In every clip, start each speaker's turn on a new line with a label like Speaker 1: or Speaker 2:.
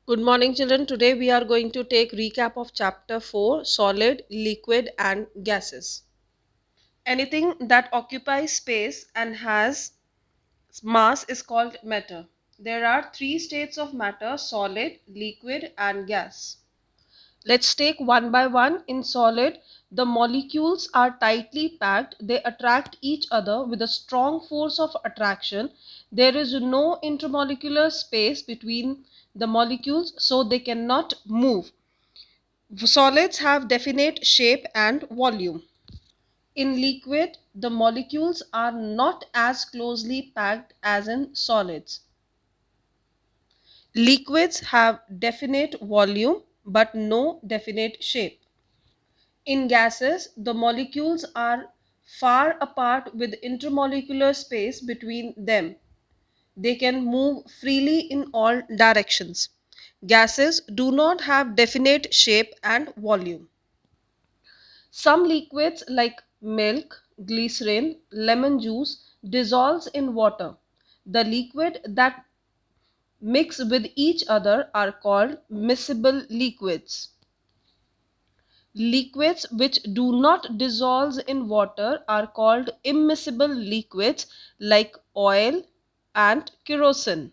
Speaker 1: Good morning, children. Today we are going to take recap of chapter 4, solid, liquid and gases. Anything that occupies space and has mass is called matter. There are three states of matter: solid, liquid and gas. Let's take one by one. In solid, the molecules are tightly packed. They attract each other with a strong force of attraction. There is no intermolecular space between the molecules, so they cannot move. Solids have definite shape and volume. In liquid, the molecules are not as closely packed as in solids. Liquids have definite volume but no definite shape. In gases, the molecules are far apart with intermolecular space between them. They can move freely in all directions. Gases do not have definite shape and volume. Some liquids like milk, glycerin, lemon juice dissolves in water. The liquid that mix with each other are called miscible liquids. Liquids which do not dissolve in water are called immiscible liquids like oil and kerosene.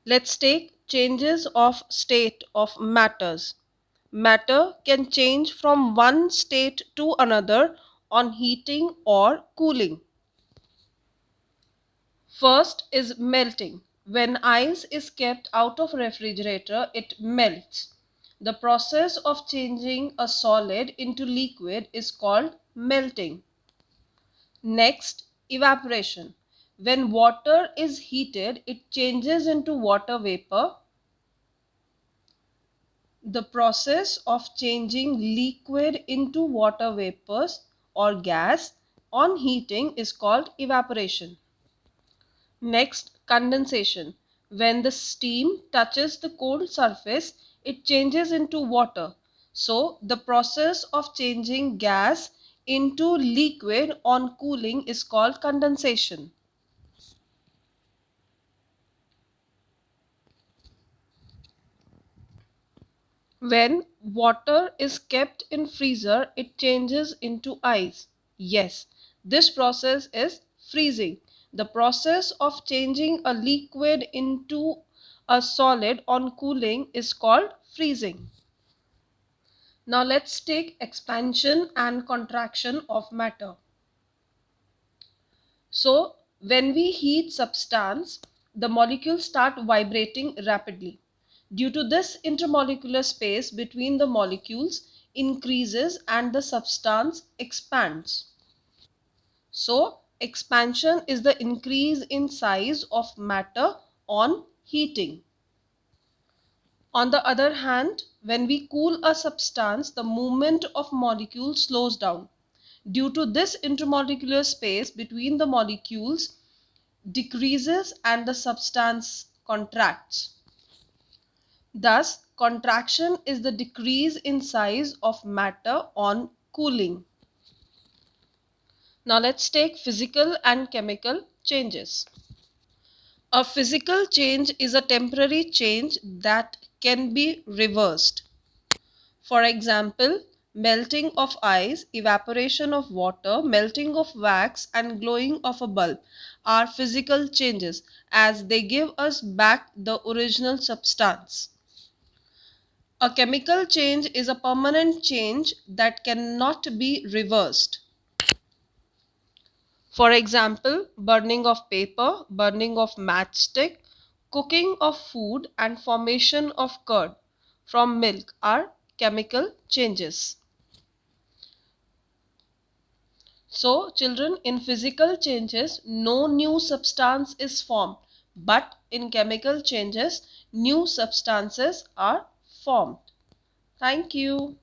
Speaker 1: Let's take changes of state of matters. Matter can change from one state to another on heating or cooling. First is melting. When ice is kept out of refrigerator, it melts. The process of changing a solid into liquid is called melting. Next, evaporation. When water is heated, it changes into water vapor. The process of changing liquid into water vapors or gas on heating is called evaporation. Next, condensation. When the steam touches the cold surface, it changes into water. So, the process of changing gas into liquid on cooling is called condensation. When water is kept in freezer, it changes into ice. Yes, this process is freezing. The process of changing a liquid into a solid on cooling is called freezing. Now let's take expansion and contraction of matter. So, when we heat substance, the molecules start vibrating rapidly. Due to this, intermolecular space between the molecules increases and the substance expands. So, expansion is the increase in size of matter on heating. On the other hand, when we cool a substance, the movement of molecules slows down. Due to this, intermolecular space between the molecules decreases and the substance contracts. Thus, contraction is the decrease in size of matter on cooling. Now let's take physical and chemical changes. A physical change is a temporary change that can be reversed. For example, melting of ice, evaporation of water, melting of wax and glowing of a bulb are physical changes as they give us back the original substance. A chemical change is a permanent change that cannot be reversed. For example, burning of paper, burning of matchstick, cooking of food and formation of curd from milk are chemical changes. So, children, in physical changes, no new substance is formed, but in chemical changes, new substances are formed. Thank you.